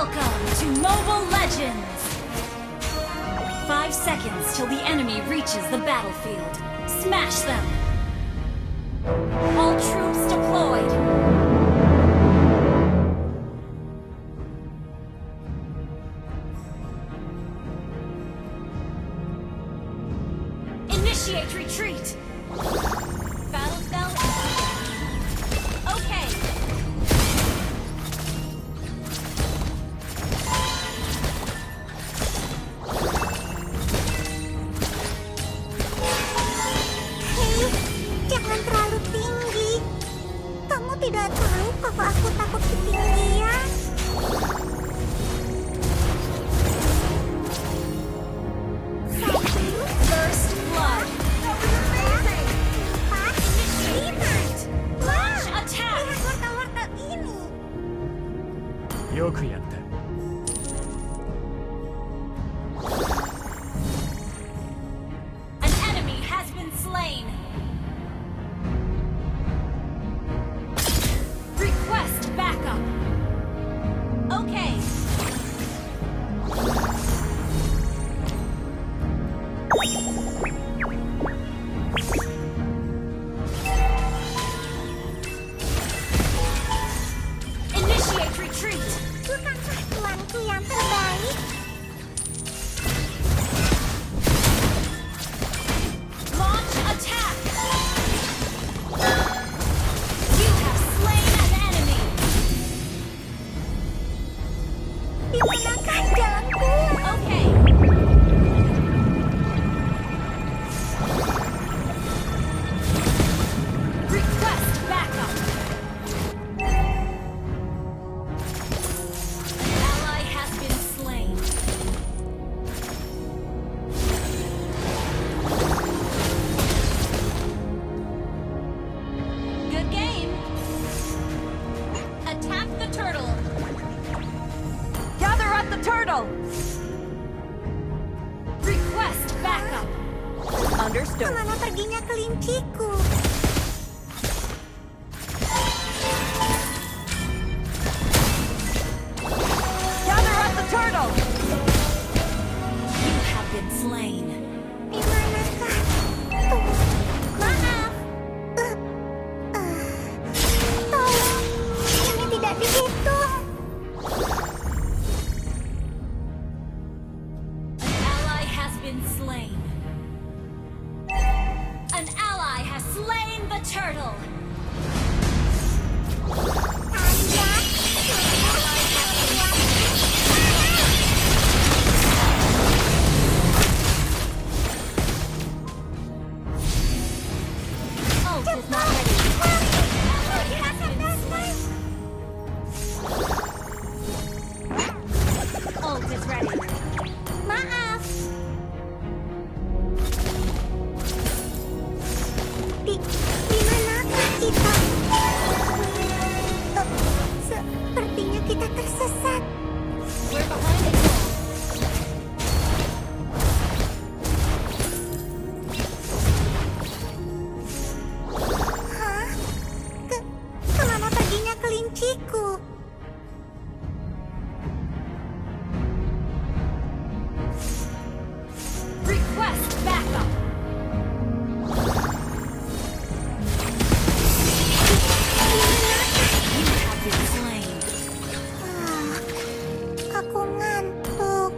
Welcome to Mobile Legends! 5 seconds till the enemy reaches the battlefield. Smash them! All troops deployed! Initiate retreat! Battle spell. Okay. Hei, jangan terlalu tinggi. Kamu tidak tahu bahwa aku takut ketinggian. First blood! Launch attack! Lihat wortel-wortel ini. よくやった。 An enemy has been slain! Request backup! Okay. Initiate retreat! Bukankah tuanku yang terbaik? Launch attack! You have slain an enemy! Di manakah jalan pulang? Okay. Request backup! An ally has been slain. Good game. Attack the turtle. Gather at the turtle. Request backup. Understood. Kemana perginya kelinciku? Gather at the turtle. You have been slain. Di manakah? Tuh, maaf. Tolong, ini tidak dihitung. An ally has been slain. An ally has slain the turtle. Tanda, Ult is not ready. Ally has been slain. Ult is ready. maaf. Di manakah kita? Sepertinya kita tersesat. We're behind the goal. Hah? Kemana perginya kelinciku? Request backup. You have been slain. Aku ngantuk.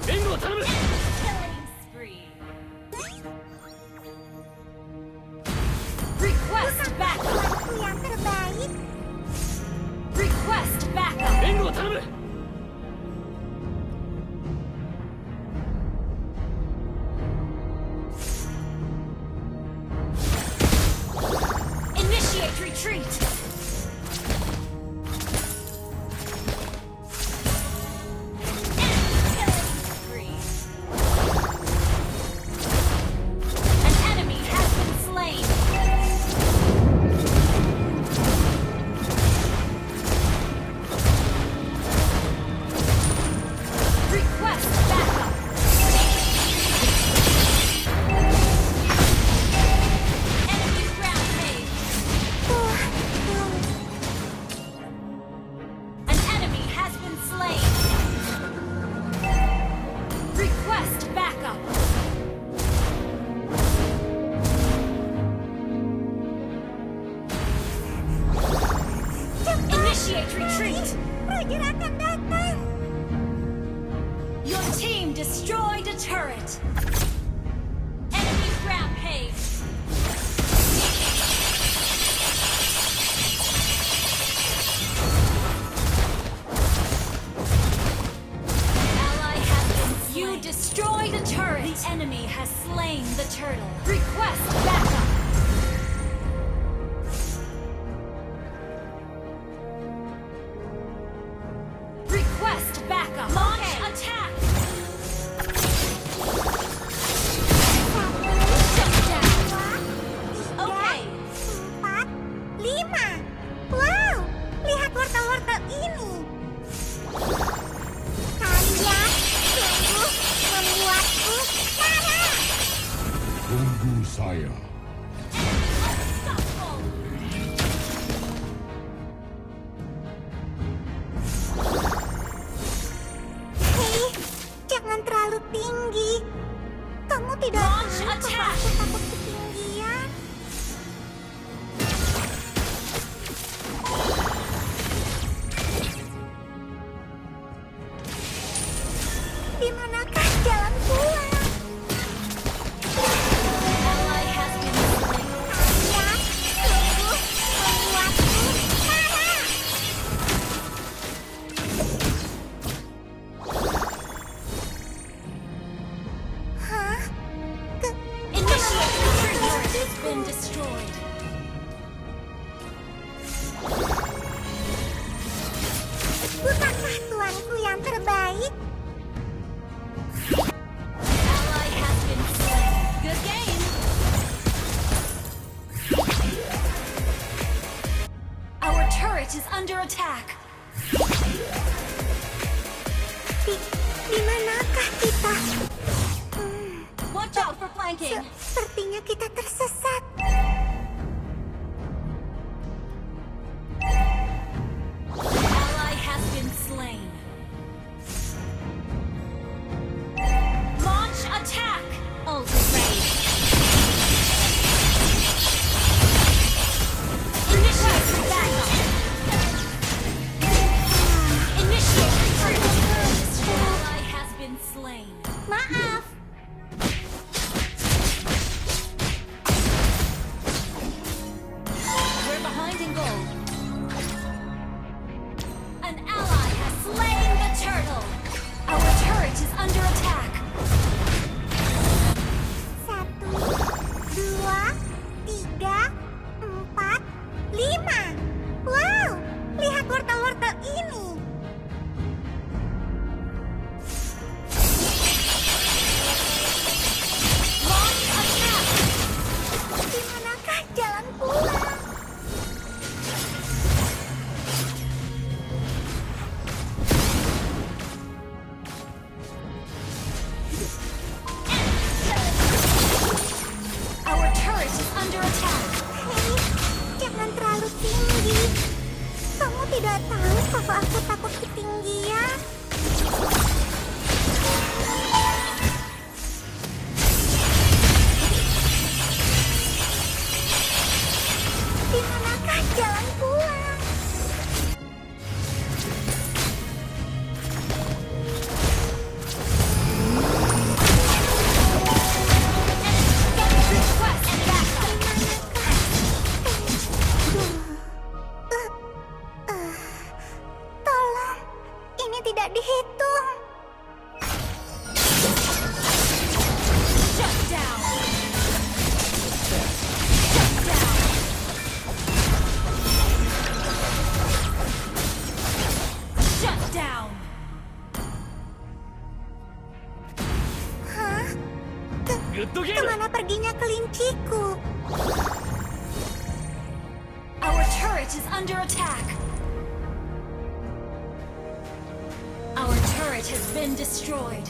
援護を頼む。 Killing spree. Request backup. Tuanku yang terbaik. Request backup. 援護を頼む。 Initiate retreat. slain. Request backup. Initiate retreat. Roger akan datang. Your team destroyed a turret. Enemy rampage. Ally has been slain. You destroyed a turret. The enemy has slain the turtle. Request backup. Request backup. Launch attack. Shut down. Okay. 4, 5. Wow, lihat wortel-wortel ini. Kalian sungguh membuatku marah. Tunggu saya. Unstoppable. Hei, jangan terlalu tinggi. Kamu tidak Launch tahu attack. bahwa aku takut ketinggian. Di manakah jalan pulang? Ally has been slain. Kalian sungguh membuatku marah. Hah? Initiate retreat. Turret has been destroyed. Bukankah tuanku yang terbaik? Ally has been slain. Good game. Our turret is under attack. Di manakah kita? Watch out for flanking. Sepertinya kita tersesat. Ally has been slain. Launch attack. Ultra ready. Initiate backup. Initiate retreat. Ally has been slain. Maaf. We're behind in gold. An ally has slain the turtle. Our turret is under attack. 1, 2, 3, 4, 5. Wow, lihat wortel-wortel ini. Launch attack. Di manakah jalan pulang? Our turret is under attack. Hei, jangan terlalu tinggi. Kamu tidak tahu bahwa aku takut ketinggian. Di manakah jalan pulang? Request backup. Tolong, ini tidak dihitung. Shut down. Shut down. Shut down. Hah? Good to game. Kemana perginya kelinciku? Our turret is under attack. Our turret has been destroyed.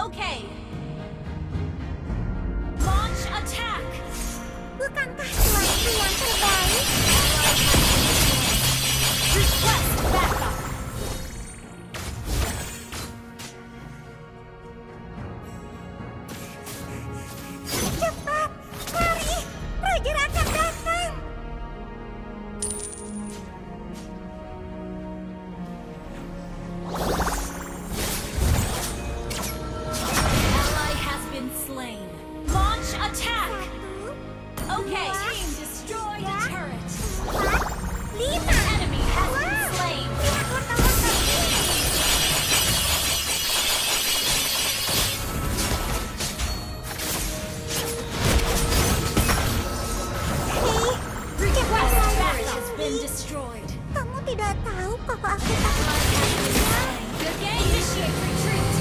Okay. Launch attack. Bukankah tuanku yang terbaik? Request backup. Cepat, lari! Roger akan datang! Ally has been slain. Launch attack. Satu, Okay. dua, Team destroy the tiga, turret. 4, 5. Enemy has been Wow, slain. lihat wortel-wortel ini. Hei, Request jangan turret lari. has been destroyed. Kamu tidak tahu kalau aku takut Ally has been ketinggian. slain. Good game. Initiate retreat.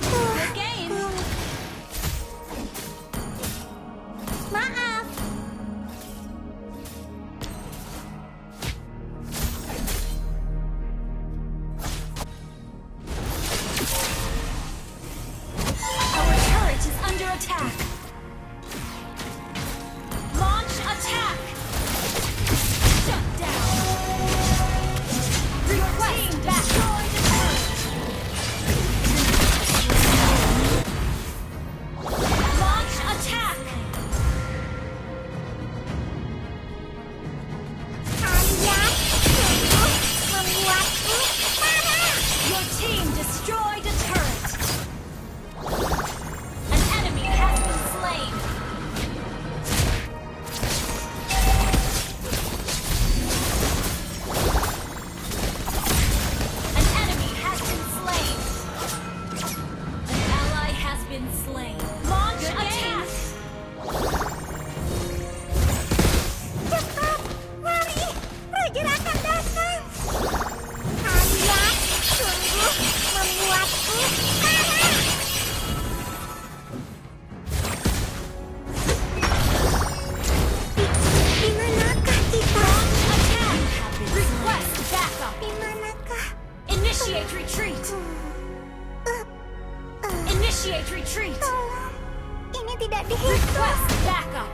Good game. Maaf. Our turret is under attack. Launch attack. Shut down. Request destroy the turret. Launch attack. Kalian sungguh membuatku marah. Your team destroyed a turret. An enemy has been slain. An enemy has been slain. An ally has been slain. Launch attack. Cepat, lari. Roger akan datang. Kalian sungguh membuatku marah. Di manakah kita? Attack. Request backup. Di manakah? Initiate retreat. Initiate retreat. Tolong, ini tidak dihitung. Request backup.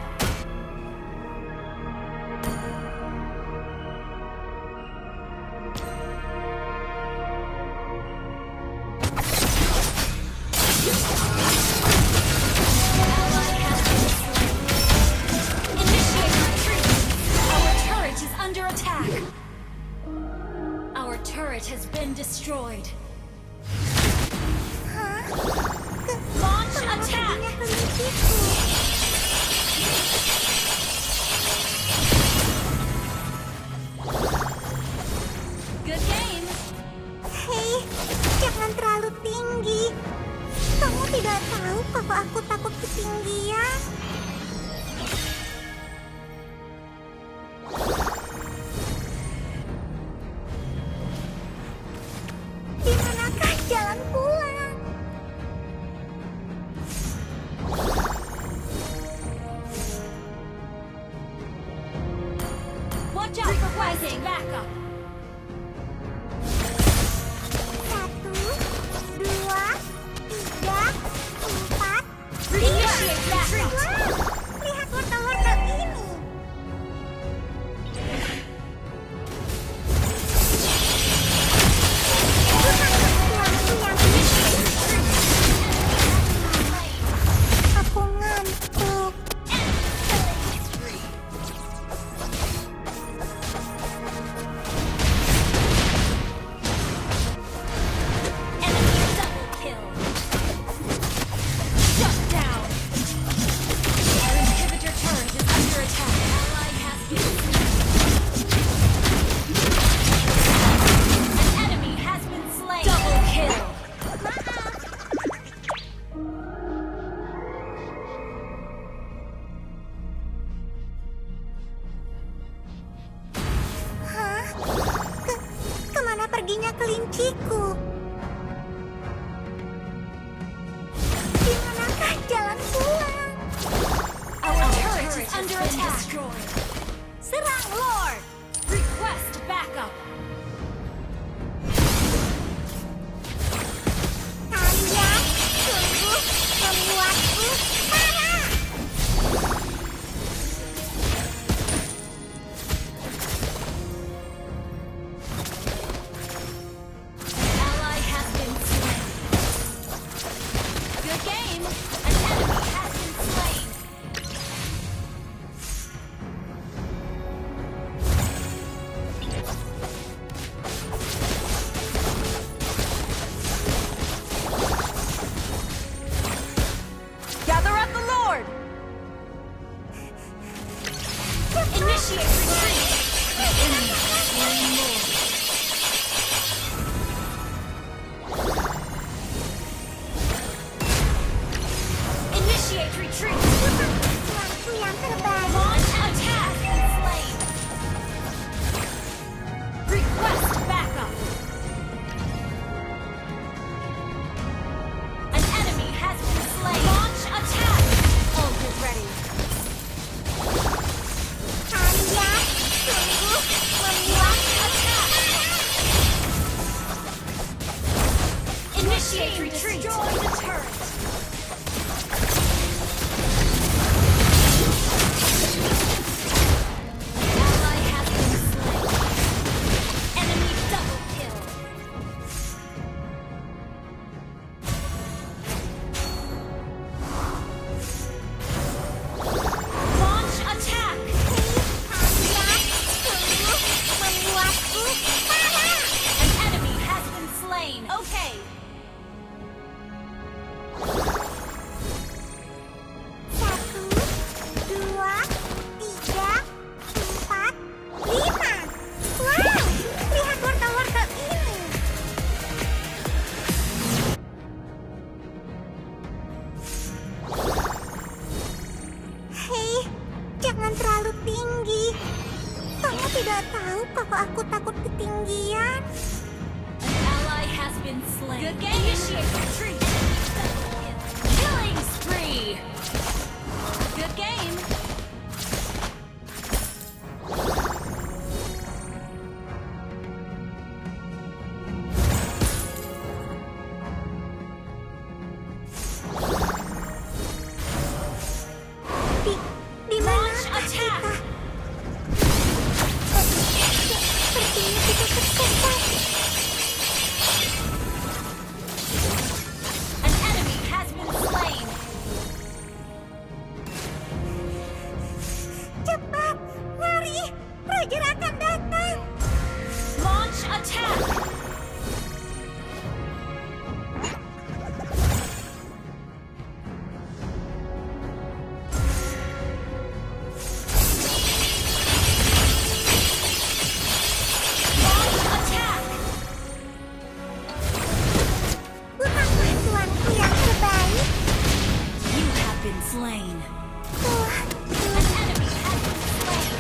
Ally has been slain. Initiate retreat. Our turret is under attack. Our turret has been destroyed. Hah? Launch Kemana attack. perginya kelinciku? Good game. Hei, jangan terlalu tinggi. Kamu tidak tahu kalau aku takut ketinggian. Di manakah jalan pulang? Watch out for rising backup. 1, 2, 3, 4, Initiate backup. Wow, lihat wortel-wortel ini. Bukankah tuanku yang aku ngantuk. Enemy double kill. Shut down. Our inhibitor turret is under attack. Ally has been slain. An enemy has been slain. Double kill. Hah? Kemana perginya kelinciku? Di manakah jalan pulang? Our turret is under attack. Serang Lord. Request backup. Initiate retreat. Destroy the turret. Ally has been slain. Enemy double kill. Launch attack. Membuatku marah. An enemy has been slain. Okay. Satu, dua, tiga, empat, lima. Wow, lihat wortel-wortel ini. Hei, jangan terlalu tinggi. Kamu tidak tahu kalau aku takut ketinggian. An ally has been slain. Good game. Initiate retreat. Killing spree. Good game. Di mana Launch attack. Sepertinya kita tersesat. An enemy has been slain. Cepat, lari. Roger akan datang. Launch attack. Launch attack. Bukankah tuanku yang terbaik? You have been slain. Tuhan, An enemy has been slain.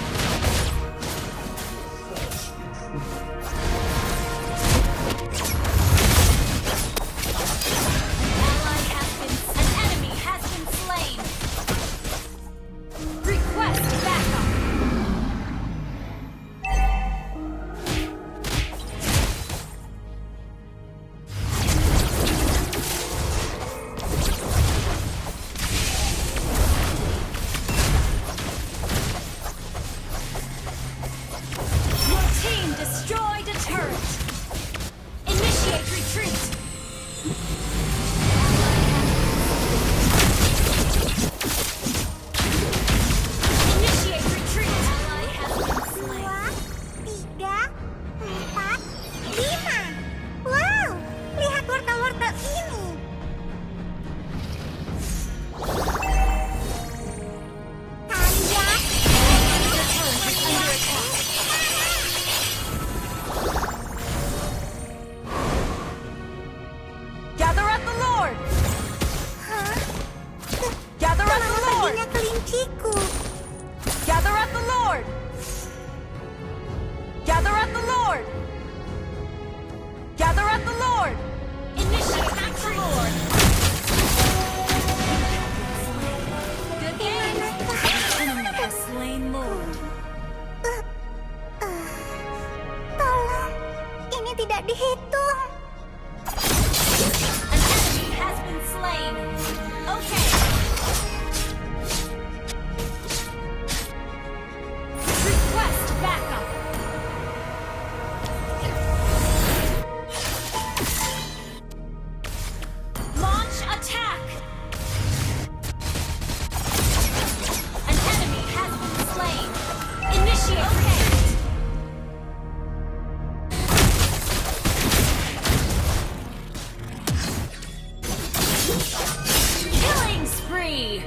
An enemy has been slain. Request backup. Your team destroyed a turret. Initiate retreat. Initiate retreat. Ally has been slain. dua, tiga, empat, lima. Wow, lihat wortel-wortel ini. Kalian The turret is under attack. Gather at the Lord! Hah? Gather at the Kemana Lord! perginya kelinciku? Gather at the Lord! Gather at the Lord! Gather at the Lord! Initiate retreat. Good game. Enemy has slain Lord. Tolong, ini tidak dihitung. An enemy has been slain. Okay. Request backup. Launch attack. An enemy has been slain. Initiate. Okay. Killing spree.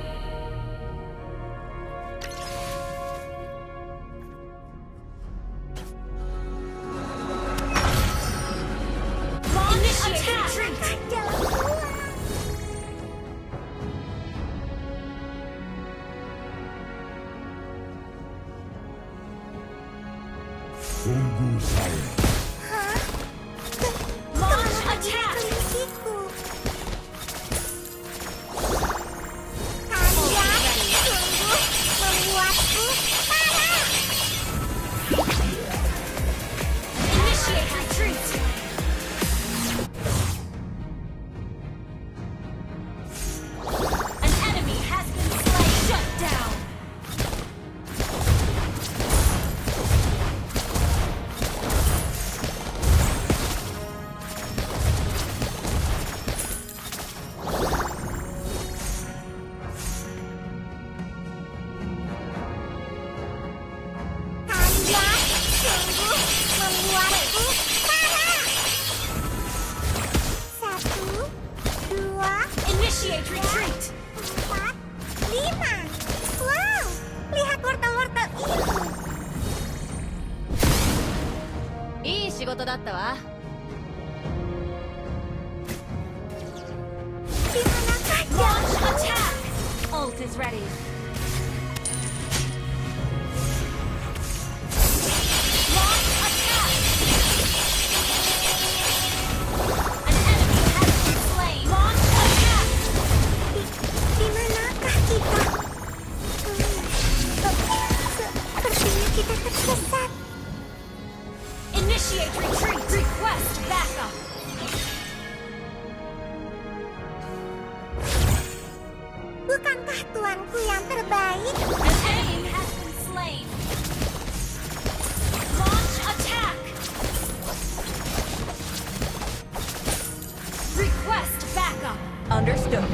Launch attack. Jalan keluar. Tunggu saya. Hah? Launch Kemana perginya attack. kelinciku? Kalian sungguh membuatku marah. Initiate retreat. Initiate retreat. 4, 5. Wow, lihat wortel-wortel ini. いい仕事だったわ。 Di manakah Launch jauh? attack. Ult is ready. Launch attack. An enemy has been slain. Launch attack. Di manakah kita? Sepertinya kita tersesat. Initiate retreat. Request backup. Bukankah tuanku yang terbaik? An enemy has been slain. Launch attack. Request backup. Understood.